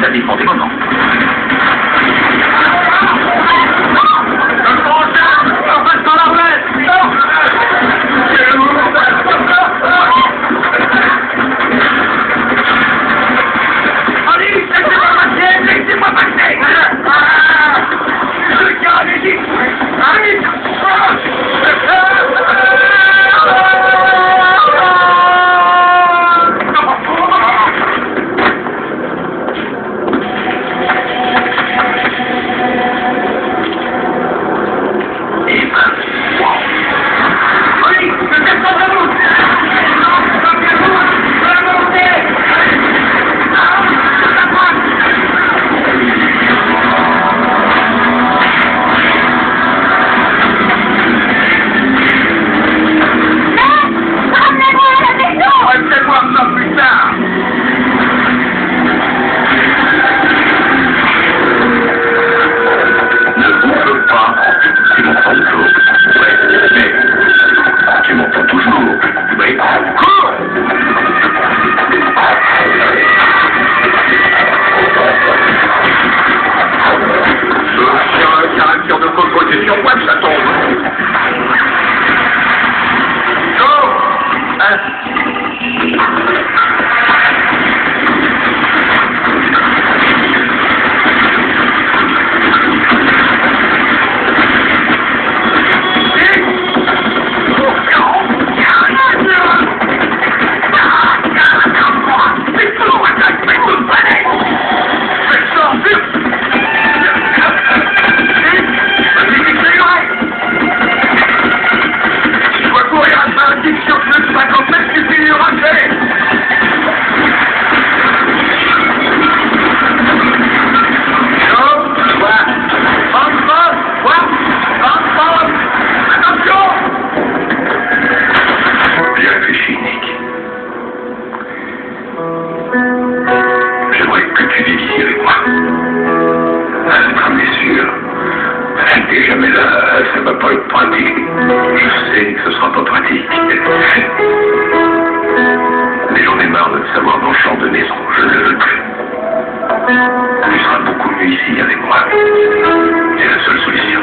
sadiquement des moments. Ça va pas être pratique. Je sais que ce sera pas pratique. Mais j'en ai marre de te savoir dans le champ de maison. Je ne le veux plus. Tu seras beaucoup mieux ici avec moi. C'est la seule solution.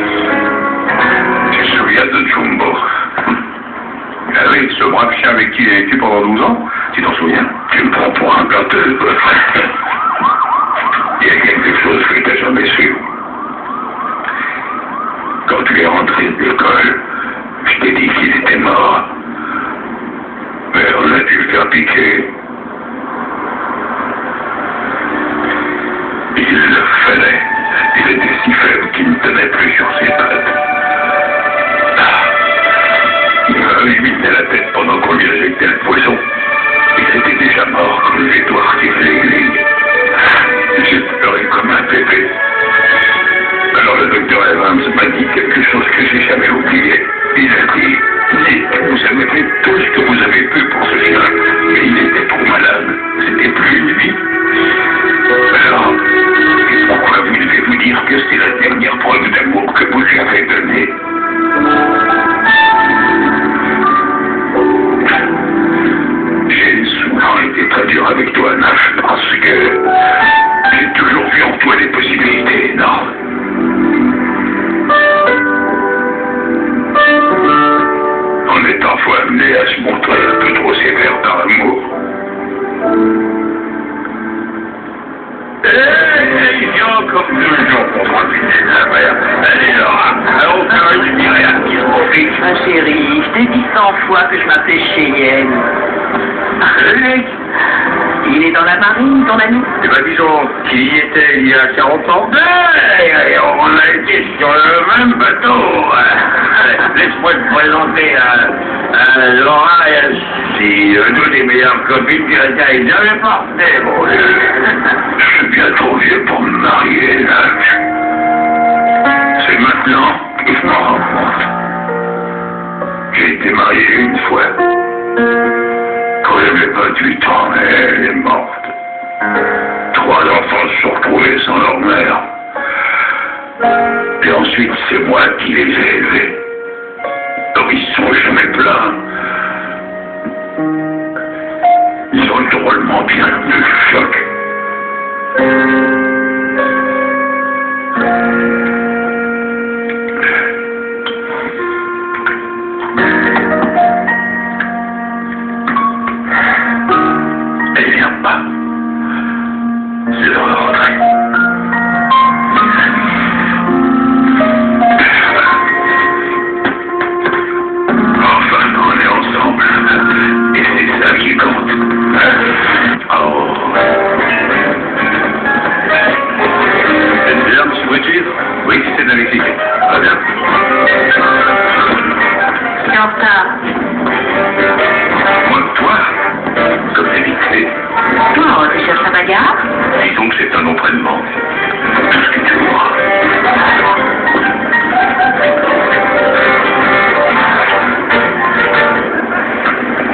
Tu te souviens de Jumbo? Ah oui, ce brave chien avec qui il a été pendant 12 ans? Tu t'en souviens? Tu me prends pour un gâteux. Il y a quelque chose que tu n'as jamais su. Quand tu es rentré de l'école, je t'ai dit qu'il était mort. Mais on a dû le faire piquer. Il le fallait. Il était si faible qu'il ne tenait plus sur ses pattes. Il m'a éliminé la tête pendant qu'on lui injectait le poison. Il était déjà mort quand j'ai dû retirer l'aiguille. J'ai pleuré comme un bébé. Alors le docteur Evans m'a dit quelque chose que j'ai jamais oublié. Il a dit, Nick, vous avez fait tout ce que vous avez pu pour ce chien, mais il était trop malade. C'était plus lui. Alors, pourquoi voulez-vous dire que c'est la dernière preuve d'amour que vous lui avez donnée? J'ai souvent été très dur avec toi, Nash, parce que j'ai toujours vu en toi des possibilités énormes. On est parfois amené à se montrer un peu trop sévère par l'amour. Comme toujours pour profiter de la mer. Allez, Laura, au cas où tu dirais à qui profite. Ma chérie, je t'ai dit 100 fois que je m'appelais Cheyenne. Luc, il est dans la marine, ton ami? Eh ben, disons qu'il y était il y a 40 ans. Et on a été sur le même bateau. Laisse-moi te présenter à Laura et à Suzy, deux des meilleures copines que la terre ait jamais portées, mon Dieu. Je suis bien trop vieux pour me marier, là. C'est maintenant que je m'en rends compte. J'ai été marié une fois. Quand j'avais 28 ans, mais elle est morte. 3 enfants se sont retrouvés sans leur mère. Et ensuite, c'est moi qui les ai élevés. Donc ils se sont jamais plaints. Ils ont drôlement bien tenu le choc. Disons que c'est un entraînement. Tout ce que tu voudras.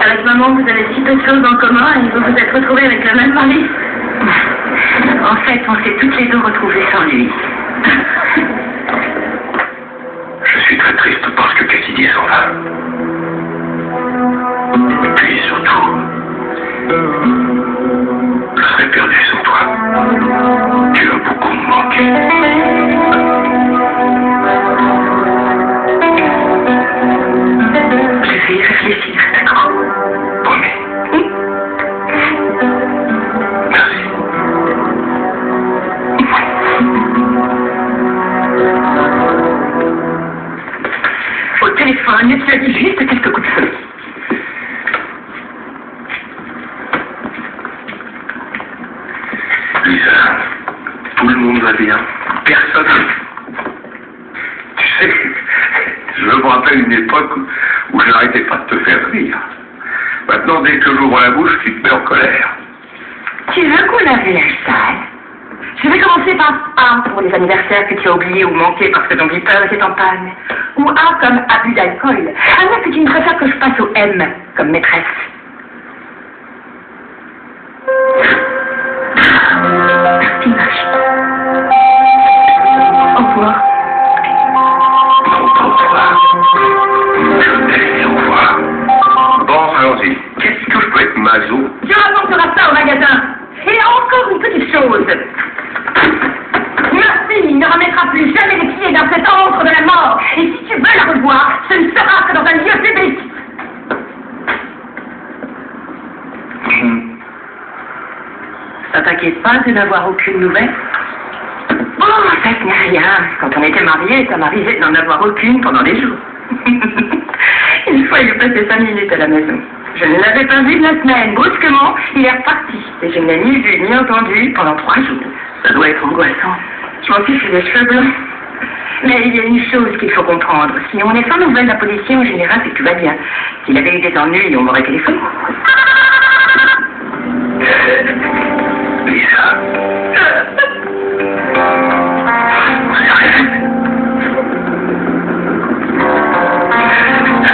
Avec maman, vous avez si peu de choses en commun et vous vous êtes retrouvés avec le même mari. En fait, on s'est toutes les deux retrouvées sans lui. Je suis très triste parce que Cassidy s'en va. Et puis surtout, je serais perdu sans toi. Tu vas beaucoup me manquer. Je vais y réfléchir, d'accord? Promis. Merci. Au téléphone, tu as dit juste quelques coups de feu. Lisa, tout le monde va bien. Personne. Tu sais, je me rappelle une époque où je n'arrêtais pas de te faire rire. Maintenant, dès que j'ouvre la bouche, tu te mets en colère. Tu veux qu'on lave la salle? Je vais commencer par A pour les anniversaires que tu as oubliés ou manqués parce que ton beeper était en panne. Ou A comme abus d'alcool. À moins que tu ne préfères que je passe au M comme maîtresse. Merci, ma chérie. Au revoir. Non, pas au revoir. Je t'ai dit au revoir. Bon, allons-y. Qu'est-ce que je peux être maso? Tu rapporteras ça au magasin. Et encore une petite chose. Merci ne remettra plus jamais les pieds dans cet antre de la mort. Et si tu veux la revoir, ce ne sera que dans un lieu public. Ça t'inquiète pas de n'avoir aucune nouvelle? Oh, ça n'est rien. Quand on était mariés, ça m'arrivait d'en avoir aucune pendant des jours. Une fois, il est passé 5 minutes à la maison. Je ne l'avais pas vu de la semaine. Brusquement, il est reparti. Et je ne l'ai ni vu ni entendu pendant 3 jours. Ça doit être angoissant. Je m'en fiche des cheveux blancs. Mais il y a une chose qu'il faut comprendre. Si on est sans nouvelles de la policier, en général, c'est que tout va bien. S'il avait eu des ennuis, on m'aurait téléphoné. Lisa.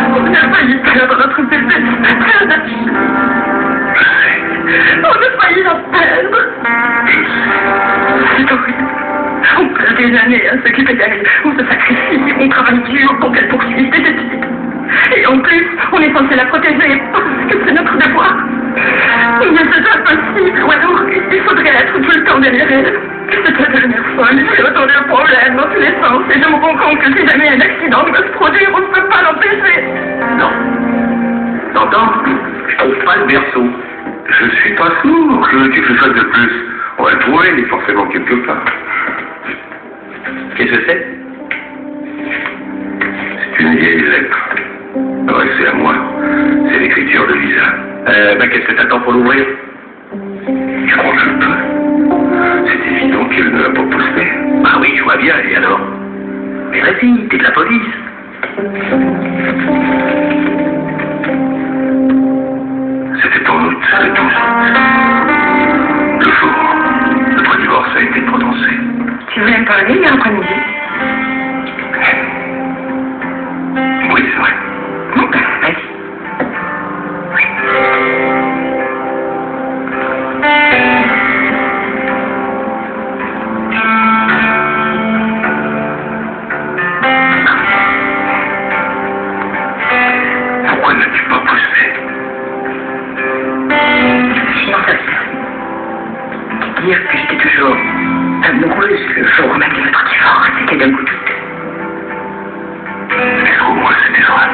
On a failli perdre notre bébé. On a failli la perdre. C'est horrible. On perd des années à s'occuper d'elle. On se sacrifie, on travaille dur pour qu'elle poursuive ses études. Et en plus, on est censé la protéger parce que c'est notre devoir. Mais c'est impossible, ou alors il faudrait être tout le temps derrière elle. C'est la dernière fois, j'ai autant de problèmes dans tous les sens et je me rends compte que si jamais un accident doit se produire, on ne peut pas l'empêcher. Non. T'entends? Je trouve pas le berceau. Je suis pas sourd. Que tu fais ça de plus? On va le trouver, il est forcément quelque part. Qu'est-ce que c'est? C'est une vieille lettre. Adressée à moi. C'est l'écriture de Lisa. Qu'est-ce que t'attends pour l'ouvrir? Tu crois que je peux? C'est évident qu'elle ne l'a pas posté. Ah oui, je vois bien, et alors? Mais vas-y, t'es de la police. C'était en août, le 12 août. Le jour, notre divorce a été prononcé. Tu voulais me parler hier après-midi? Oui, c'est vrai. Vas-y. Pourquoi n'as-tu pas posté? Sinon, ça vient. Dire que j'étais toujours amoureuse le jour même de notre divorce, c'était d'un coup de doute. Est-ce qu'au moins c'était vrai?